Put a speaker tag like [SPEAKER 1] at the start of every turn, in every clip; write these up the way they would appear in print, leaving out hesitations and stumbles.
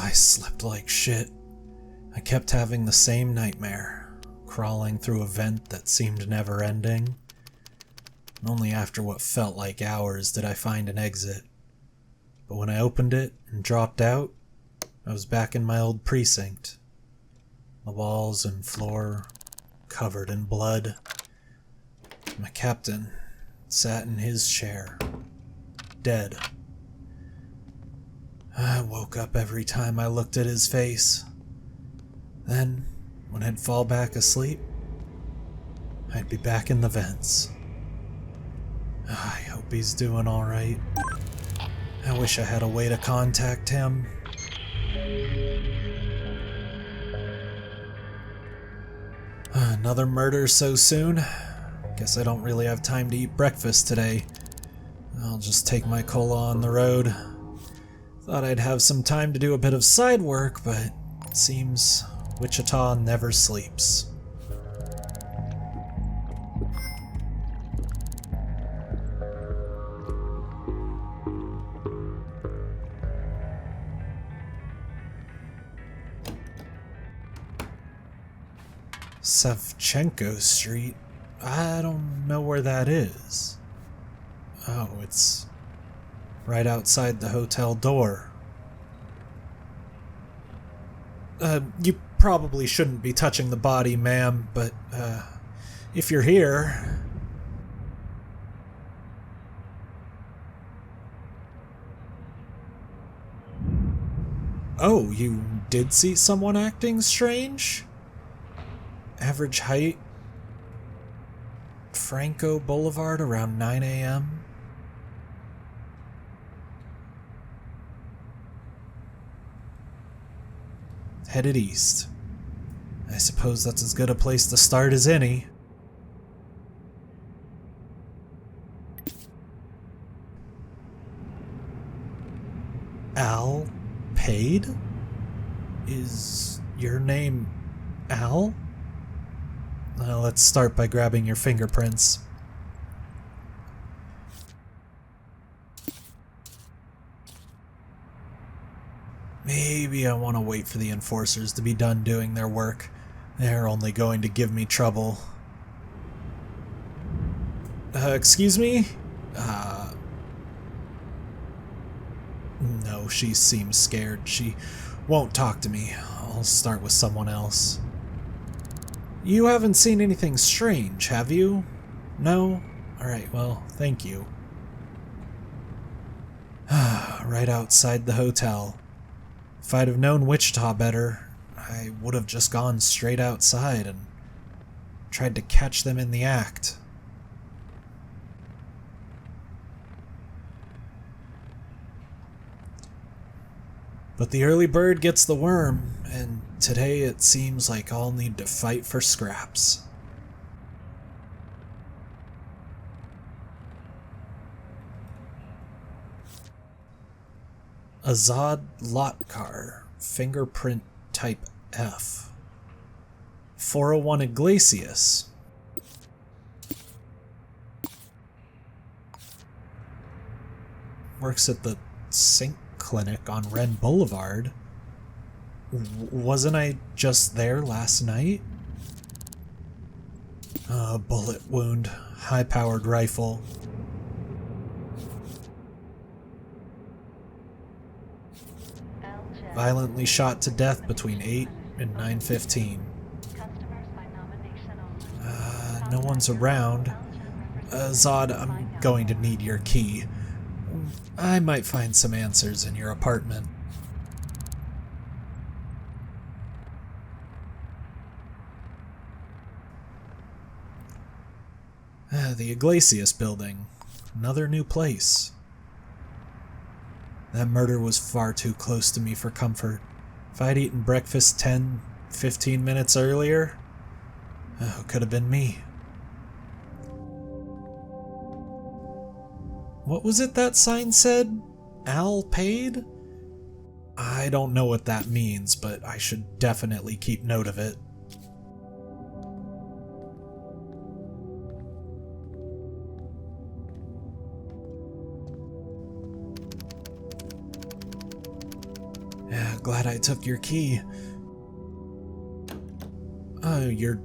[SPEAKER 1] I slept like shit. I kept having the same nightmare, crawling through a vent that seemed never ending. Only after what felt like hours did I find an exit. But when I opened it and dropped out, I was back in my old precinct. The walls and floor covered in blood. My captain sat in his chair, dead. I woke up every time I looked at his face. Then, when I'd fall back asleep, I'd be back in the vents. I hope he's doing alright. I wish I had a way to contact him. Another murder so soon? Guess I don't really have time to eat breakfast today. I'll just take my cola on the road. Thought I'd have some time to do a bit of side work, but it seems Wichita never sleeps. Savchenko Street? I don't know where that is. Oh, it's right outside the hotel door. You probably shouldn't be touching the body, ma'am, but, if you're here... Oh, you did see someone acting strange? Average height? Franco Boulevard around 9 a.m.? Headed east. I suppose that's as good a place to start as any. Al Paid? Is your name Al? Well, let's start by grabbing your fingerprints. Maybe I want to wait for the enforcers to be done doing their work. They're only going to give me trouble. Excuse me? No, she seems scared. She won't talk to me. I'll start with someone else. You haven't seen anything strange, have you? No? Alright, well, thank you. Right outside the hotel. If I'd have known Wichita better, I would have just gone straight outside and tried to catch them in the act. But the early bird gets the worm, and today it seems like I'll need to fight for scraps. Azad Lotkar, fingerprint type F. 401 Iglesias. Works at the Sink Clinic on Wren Boulevard. Wasn't I just there last night? A bullet wound, high-powered rifle. Violently shot to death between 8 and 9:15. No one's around. Zod, I'm going to need your key. I might find some answers in your apartment. The Iglesias building. Another new place. That murder was far too close to me for comfort. If I'd eaten breakfast 10, 15 minutes earlier, it could have been me. What was it that sign said? Al Paid? I don't know what that means, but I should definitely keep note of it. glad I took your key. Oh, your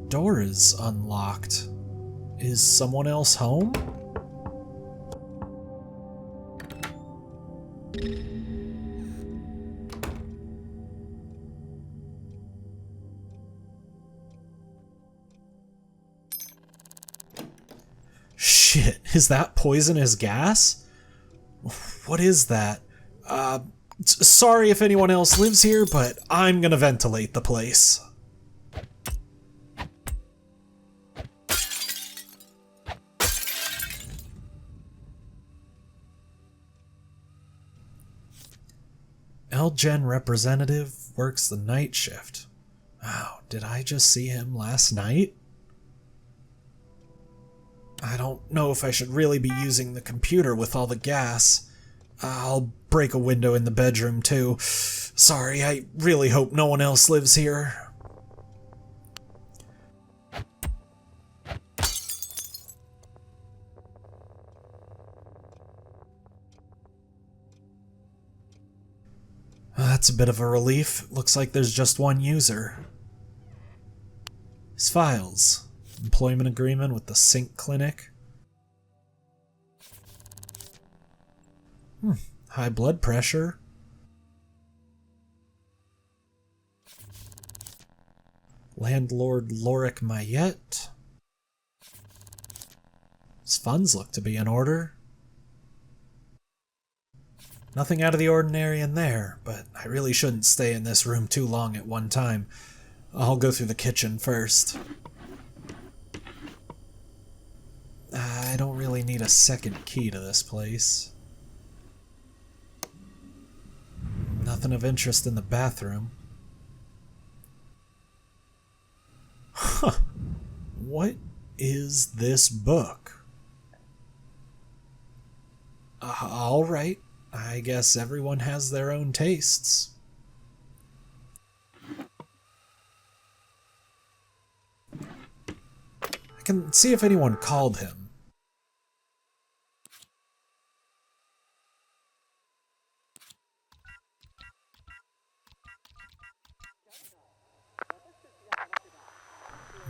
[SPEAKER 1] door is unlocked. Is someone else home? Shit, is that poisonous gas? What is that? Sorry if anyone else lives here, but I'm gonna ventilate the place. LGen representative works the night shift. Oh, did I just see him last night? I don't know if I should really be using the computer with all the gas. I'll break a window in the bedroom too. Sorry, I really hope no one else lives here. That's a bit of a relief. Looks like there's just one user. His files. Employment agreement with the Sync Clinic. High blood pressure. Landlord Lorik Mayette. His funds look to be in order. Nothing out of the ordinary in there, but I really shouldn't stay in this room too long at one time. I'll go through the kitchen first. I don't really need a second key to this place. Nothing of interest in the bathroom. Huh. What is this book? Alright. I guess everyone has their own tastes. I can see if anyone called him.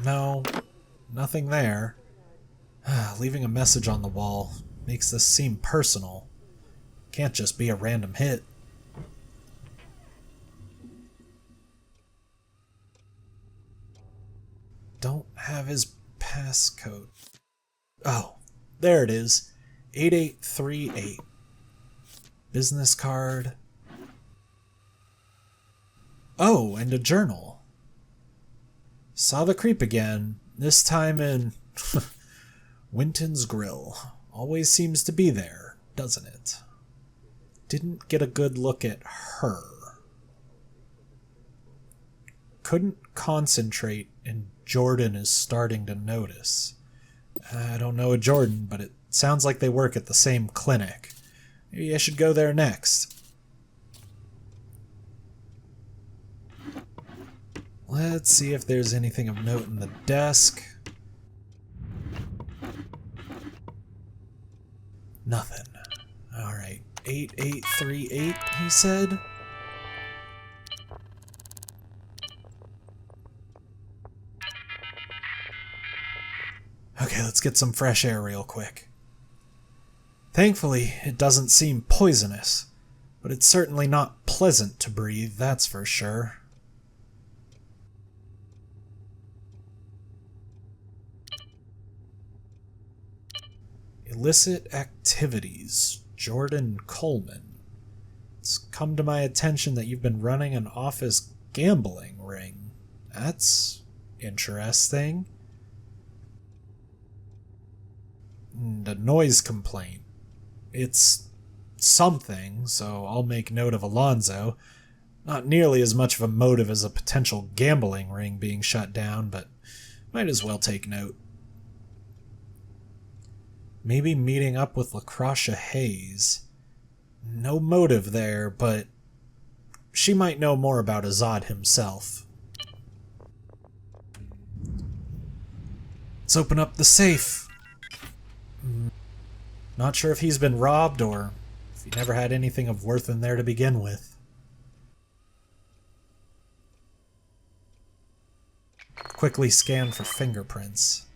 [SPEAKER 1] No, nothing there. Leaving a message on the wall makes this seem personal. Can't just be a random hit. Don't have his passcode. Oh, there it is. 8838. Business card. Oh, and a journal. Saw the creep again, this time in Winton's Grill. Always seems to be there, doesn't it? Didn't get a good look at her. Couldn't concentrate, and Jordan is starting to notice. I don't know a Jordan, but it sounds like they work at the same clinic. Maybe I should go there next. Let's see if there's anything of note in the desk. Nothing. Alright, 8838, he said. Okay, let's get some fresh air real quick. Thankfully, it doesn't seem poisonous, but it's certainly not pleasant to breathe, that's for sure. Illicit activities, Jordan Coleman. It's come to my attention that you've been running an office gambling ring. That's interesting. And a noise complaint. It's something, so I'll make note of Alonzo. Not nearly as much of a motive as a potential gambling ring being shut down, but might as well take note. Maybe meeting up with LaCrosha Hayes. No motive there, but she might know more about Azad himself. Let's open up the safe. Not sure if he's been robbed or if he never had anything of worth in there to begin with. quickly scan for fingerprints.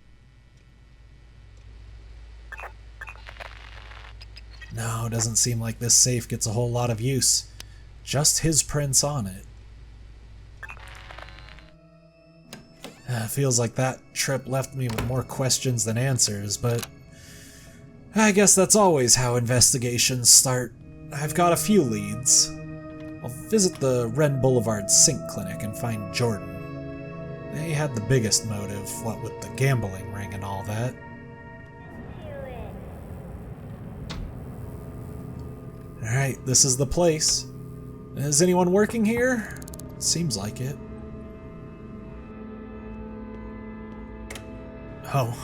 [SPEAKER 1] No, doesn't seem like this safe gets a whole lot of use. Just his prints on it. Feels like that trip left me with more questions than answers, but I guess that's always how investigations start. I've got a few leads. I'll visit the Wren Boulevard Sink Clinic and find Jordan. They had the biggest motive, what with the gambling ring and all that. Alright, this is the place. Is anyone working here? Seems like it. Oh,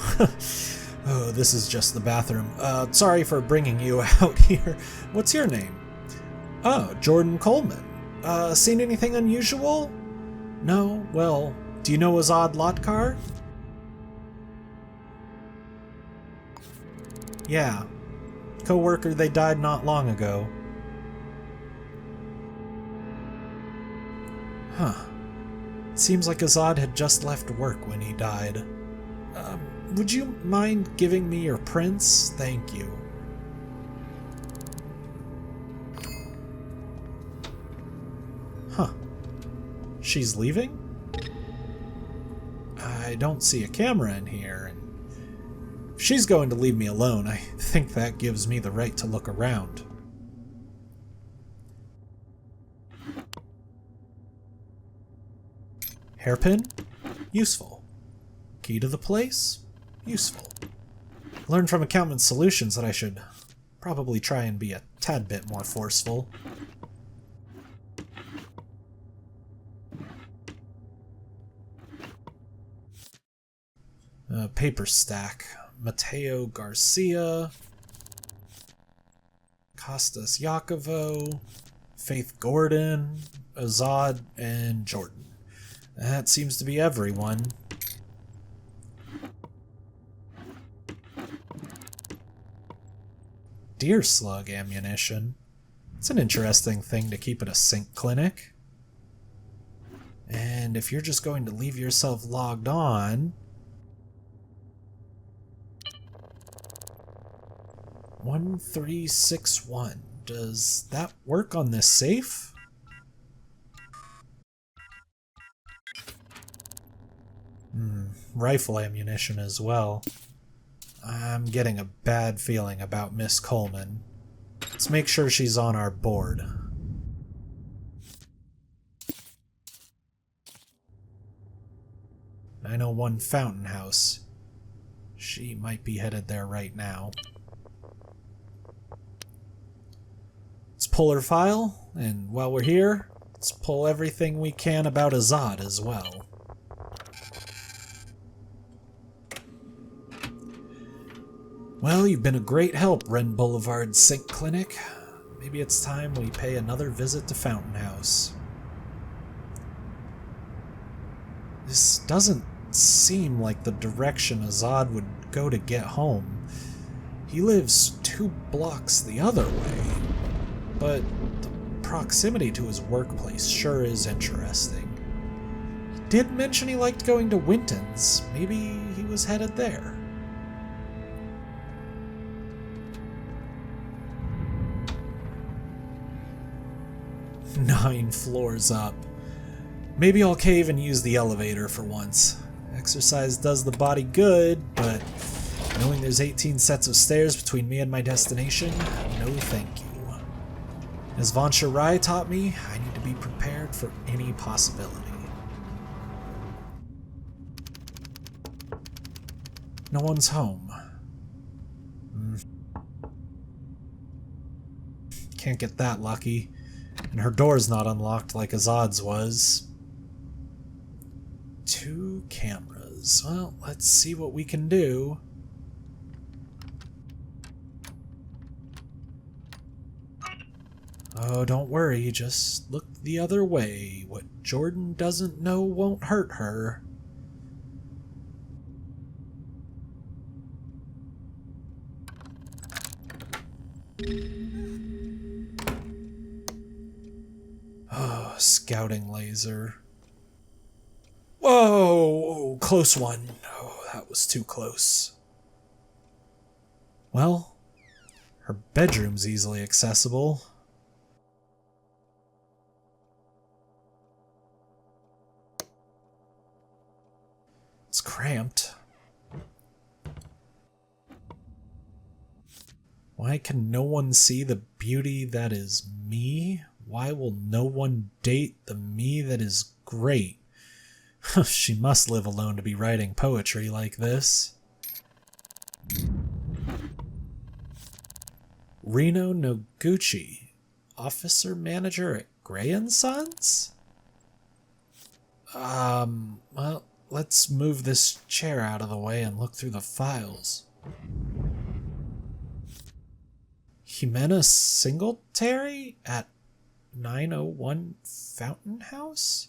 [SPEAKER 1] oh, this is just the bathroom. Sorry for bringing you out here. What's your name? Oh, Jordan Coleman. Seen anything unusual? No? Well, do you know Azad Lotkar? Yeah. Co-worker, they died not long ago. Huh. It seems like Azad had just left work when he died. Would you mind giving me your prints? Thank you. Huh. She's leaving? I don't see a camera in here, and if she's going to leave me alone, I think that gives me the right to look around. Hairpin? Useful. Key to the place? Useful. Learned from Accountant Solutions that I should probably try and be a tad bit more forceful. Paper stack. Mateo Garcia, Costas Yakovo, Faith Gordon, Azad, and Jordan. That seems to be everyone. Deer slug ammunition. It's an interesting thing to keep at a sink clinic. And if you're just going to leave yourself logged on... 1361. Does that work on this safe? Rifle ammunition as well. I'm getting a bad feeling about Miss Coleman. Let's make sure she's on our board. I know one Fountain House. She might be headed there right now. Let's pull her file, and while we're here, let's pull everything we can about Azad as well. Well, you've been a great help, Wren Boulevard Sink Clinic. Maybe it's time we pay another visit to Fountain House. This doesn't seem like the direction Azad would go to get home. He lives 2 blocks the other way, but the proximity to his workplace sure is interesting. He did mention he liked going to Winton's. Maybe he was headed there. 9 floors up. Maybe I'll cave and use the elevator for once. Exercise does the body good, but knowing there's 18 sets of stairs between me and my destination, no thank you. As Vansha Rai taught me, I need to be prepared for any possibility. No one's home. Can't get that lucky. And her door's not unlocked like Azad's was. 2 cameras. Well, let's see what we can do. Oh, don't worry, just look the other way. What Jordan doesn't know won't hurt her. Oh, scouting laser. Whoa, close one. Oh, that was too close. Well, her bedroom's easily accessible. It's cramped. Why can no one see the beauty that is me? Why will no one date the me that is great? She must live alone to be writing poetry like this. Reno Noguchi, officer manager at Gray & Sons? Well, let's move this chair out of the way and look through the files. Jimena Singletary at 901 Fountain House?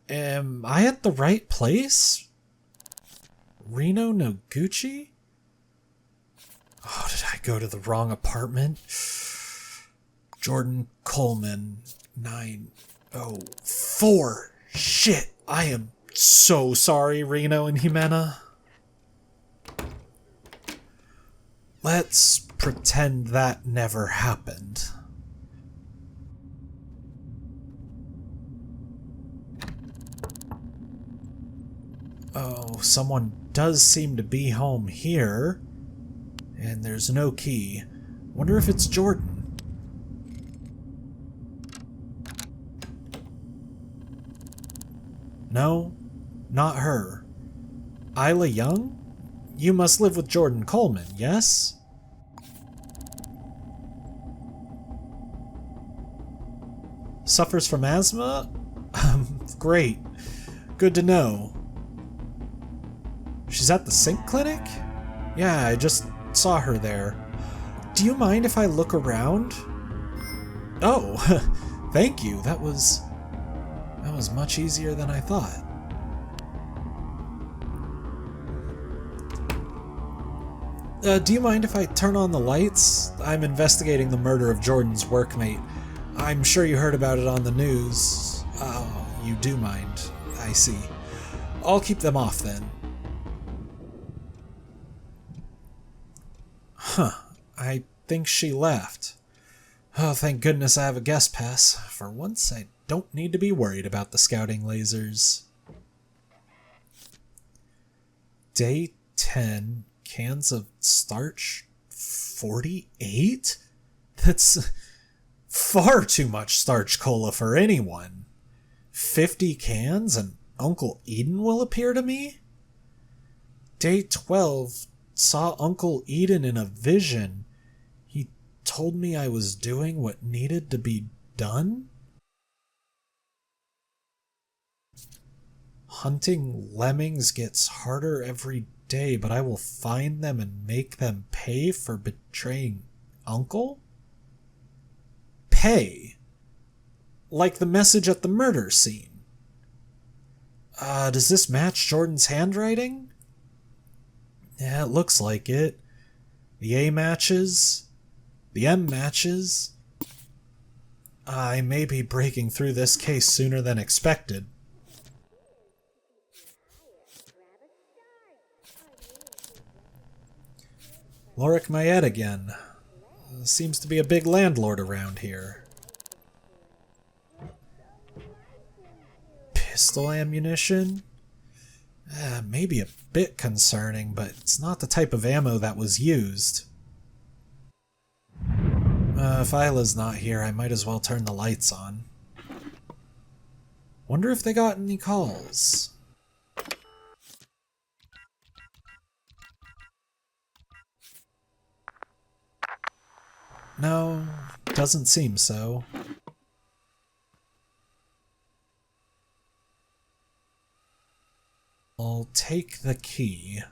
[SPEAKER 1] Am I at the right place? Reno Noguchi? Oh, did I go to the wrong apartment? Jordan Coleman, 904. Shit, I am so sorry, Reno and Jimena. Let's pretend that never happened. Oh, someone does seem to be home here. And there's no key. Wonder if it's Jordan. No, not her. Isla Young? You must live with Jordan Coleman, yes? Suffers from asthma? Great. Good to know. She's at the Sync Clinic? Yeah, I just saw her there. Do you mind if I look around? Oh, thank you. That was much easier than I thought. Do you mind if I turn on the lights? I'm investigating the murder of Jordan's workmate. I'm sure you heard about it on the news. Oh, you do mind. I see. I'll keep them off then. Huh. I think she left. Oh, thank goodness I have a guest pass. For once, I don't need to be worried about the scouting lasers. Day 10, cans of starch 48? That's far too much starch cola for anyone. 50 cans and Uncle Eden will appear to me? Day 12, saw Uncle Eden in a vision. He told me I was doing what needed to be done? Hunting lemmings gets harder every day, but I will find them and make them pay for betraying Uncle? Pay? Like the message at the murder scene. Does this match Jordan's handwriting? Yeah, it looks like it. The A matches. The M matches. I may be breaking through this case sooner than expected. Lorik Mayet again. Seems to be a big landlord around here. Pistol ammunition? Maybe a bit concerning, but it's not the type of ammo that was used. If Isla's not here, I might as well turn the lights on. Wonder if they got any calls. No, doesn't seem so. I'll take the key.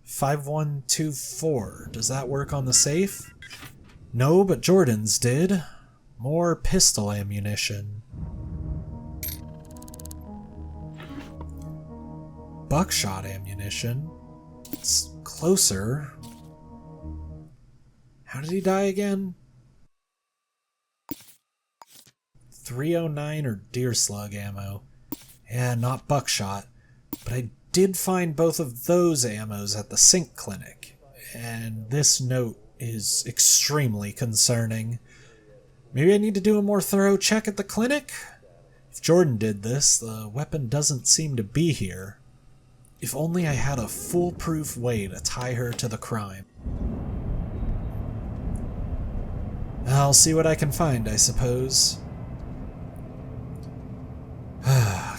[SPEAKER 1] $5124. Does that work on the safe? No, but Jordan's did. More pistol ammunition. Buckshot ammunition. It's closer. How did he die again? 309 or deer slug ammo. Yeah, not buckshot. But I did find both of those ammos at the sink clinic. And this note is extremely concerning. Maybe I need to do a more thorough check at the clinic? If Jordan did this, the weapon doesn't seem to be here. If only I had a foolproof way to tie her to the crime. I'll see what I can find, I suppose.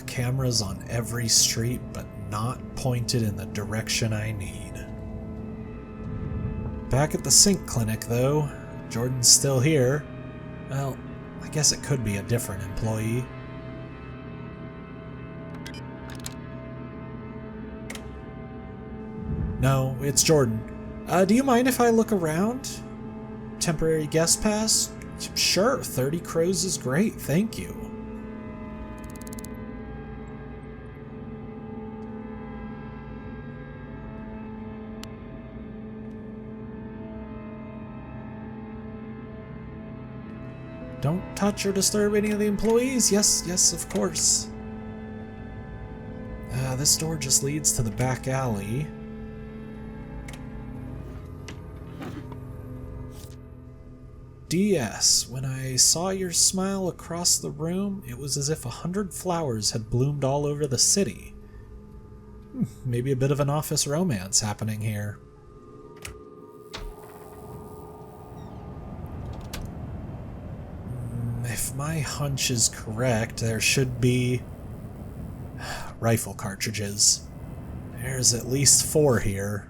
[SPEAKER 1] Cameras on every street, but not pointed in the direction I need. Back at the sink clinic, though. Jordan's still here. Well, I guess it could be a different employee. No, it's Jordan. Do you mind if I look around? Temporary guest pass? Sure, 30 crows is great, thank you. Don't touch or disturb any of the employees. Yes, of course. This door just leads to the back alley. DS, when I saw your smile across the room, it was as if 100 flowers had bloomed all over the city. Maybe a bit of an office romance happening here. If my hunch is correct, there should be rifle cartridges. There's at least 4 here.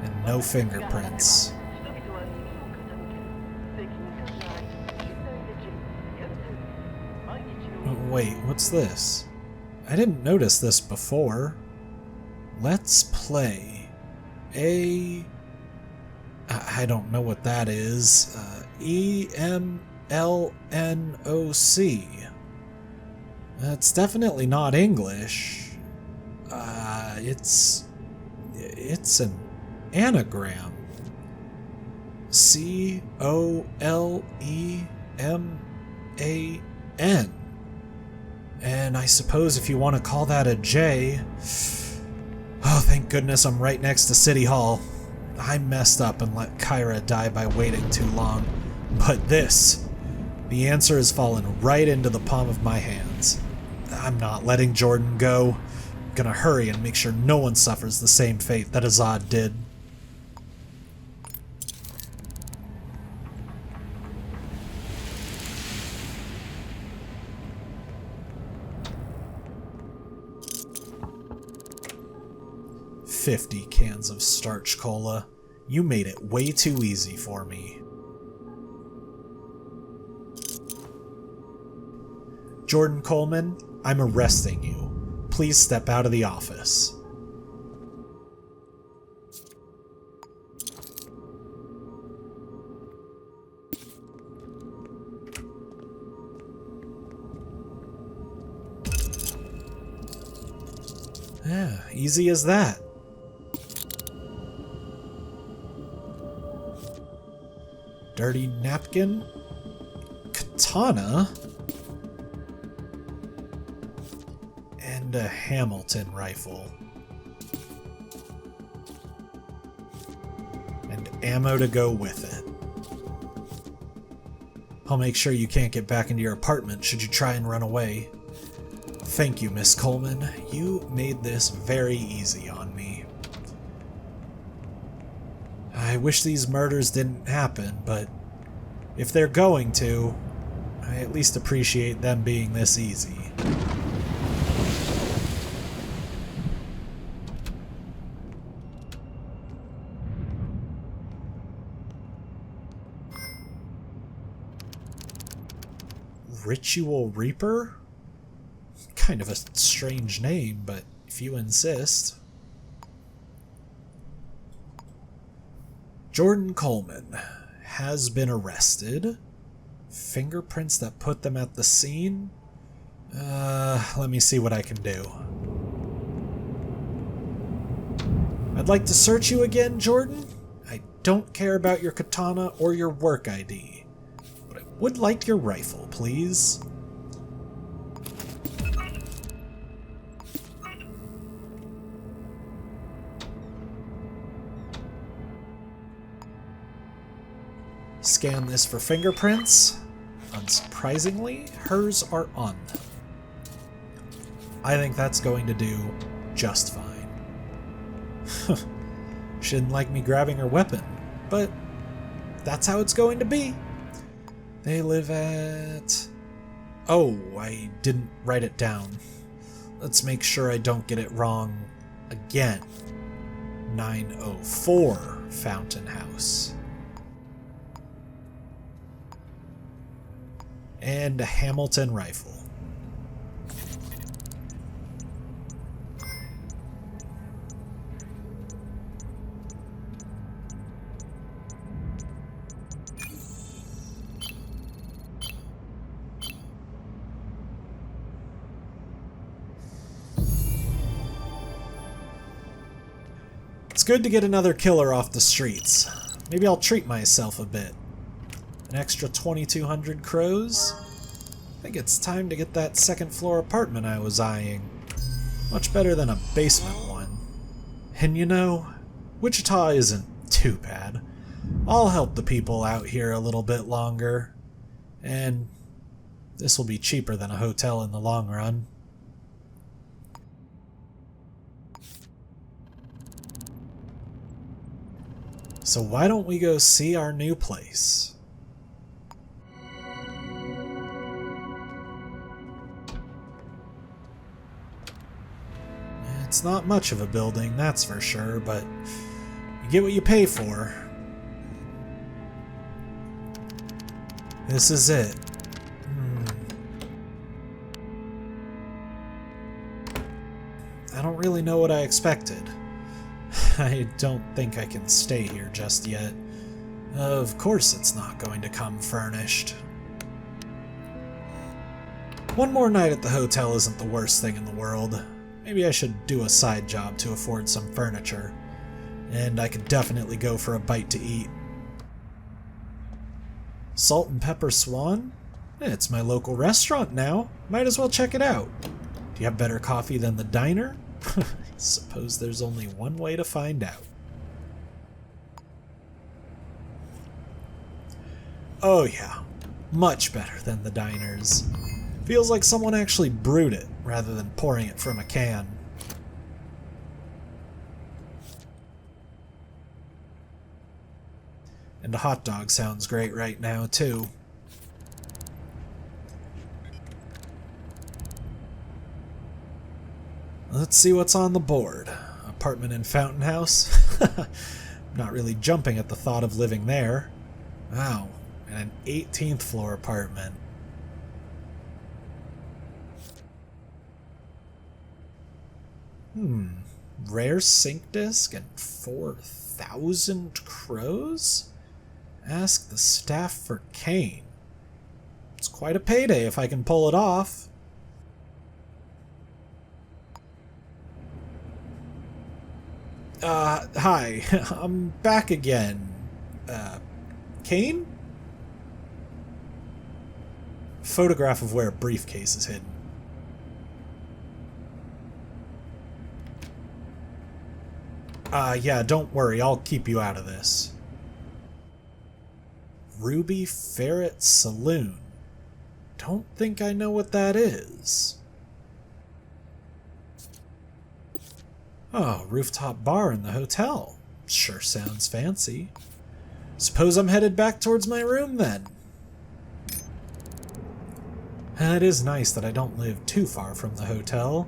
[SPEAKER 1] And no fingerprints. Wait, what's this? I didn't notice this before. Let's play I don't know what that is. EMLNOC. That's definitely not English. It's an anagram. COLEMAN. And I suppose if you want to call that a J... Oh, thank goodness I'm right next to City Hall. I messed up and let Kyra die by waiting too long. But this... The answer has fallen right into the palm of my hands. I'm not letting Jordan go. I'm gonna hurry and make sure no one suffers the same fate that Azad did. $50 cans of starch cola. You made it way too easy for me. Jordan Coleman, I'm arresting you. Please step out of the office. Yeah, easy as that. Dirty napkin? Katana? And a Hamilton rifle. And ammo to go with it. I'll make sure you can't get back into your apartment should you try and run away. Thank you, Miss Coleman. You made this very easy on me. I wish these murders didn't happen, but if they're going to, I at least appreciate them being this easy. Ritual Reaper? Kind of a strange name, but if you insist. Jordan Coleman has been arrested. Fingerprints that put them at the scene? Let me see what I can do. I'd like to search you again, Jordan. I don't care about your katana or your work ID, but I would like your rifle, please. Scan this for fingerprints. Unsurprisingly, hers are on them. I think that's going to do just fine. She didn't like me grabbing her weapon, but that's how it's going to be. They live at... Oh, I didn't write it down. Let's make sure I don't get it wrong again. 904 Fountain House. And a Hamilton rifle. It's good to get another killer off the streets. Maybe I'll treat myself a bit. An extra 2,200 crows? I think it's time to get that second floor apartment I was eyeing. Much better than a basement one. And you know, Wichita isn't too bad. I'll help the people out here a little bit longer. And this will be cheaper than a hotel in the long run. So why don't we go see our new place? It's not much of a building, that's for sure, but you get what you pay for. This is it. I don't really know what I expected. I don't think I can stay here just yet. Of course it's not going to come furnished. One more night at the hotel isn't the worst thing in the world. Maybe I should do a side job to afford some furniture. And I could definitely go for a bite to eat. Salt and Pepper Swan? It's my local restaurant now. Might as well check it out. Do you have better coffee than the diner? I suppose there's only one way to find out. Oh yeah, much better than the diners. Feels like someone actually brewed it, rather than pouring it from a can. And a hot dog sounds great right now, too. Let's see what's on the board. Apartment in Fountain House? Not really jumping at the thought of living there. Wow, and an 18th floor apartment. Rare sync disc and 4,000 crows? Ask the staff for Kane. It's quite a payday if I can pull it off. Hi, I'm back again. Kane? Photograph of where a briefcase is hidden. Yeah, don't worry, I'll keep you out of this. Ruby Ferret Saloon. Don't think I know what that is. Oh, rooftop bar in the hotel. Sure sounds fancy. Suppose I'm headed back towards my room then. It is nice that I don't live too far from the hotel.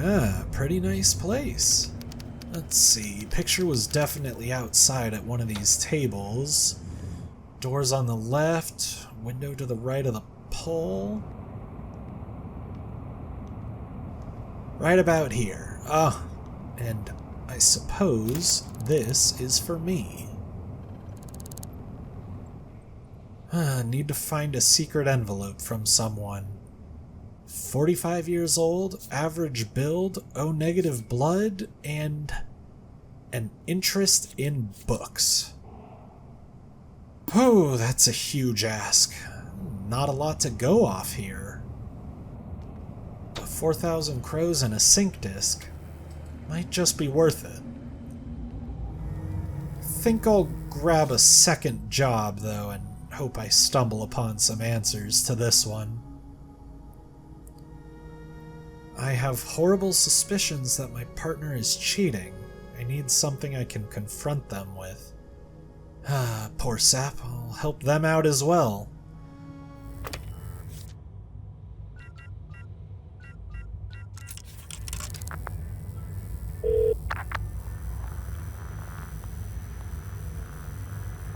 [SPEAKER 1] Ah, pretty nice place. Let's see, picture was definitely outside at one of these tables. Doors on the left, window to the right of the pole. Right about here. Ah, and I suppose this is for me. Need to find a secret envelope from someone. 45 years old, average build, O-negative blood, and an interest in books. Oh, that's a huge ask. Not a lot to go off here. 4,000 crows and a sync disc might just be worth it. Think I'll grab a second job, though, and hope I stumble upon some answers to this one. I have horrible suspicions that my partner is cheating. I need something I can confront them with. Poor sap. I'll help them out as well.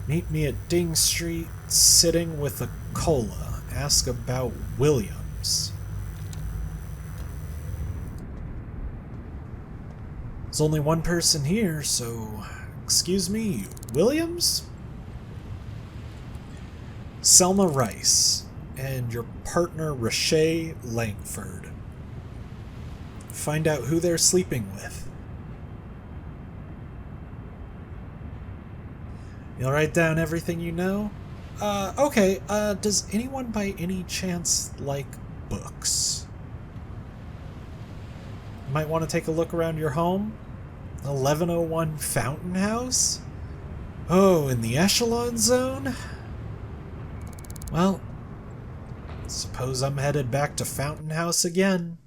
[SPEAKER 1] Meet me at Ding Street, sitting with a cola. Ask about Williams. There's only one person here, so... Excuse me, Williams? Selma Rice, and your partner Rashay Langford. Find out who they're sleeping with. You'll write down everything you know? Okay, does anyone by any chance like books? Might want to take a look around your home? 1101 Fountain House? Oh, in the Echelon Zone? Well, suppose I'm headed back to Fountain House again.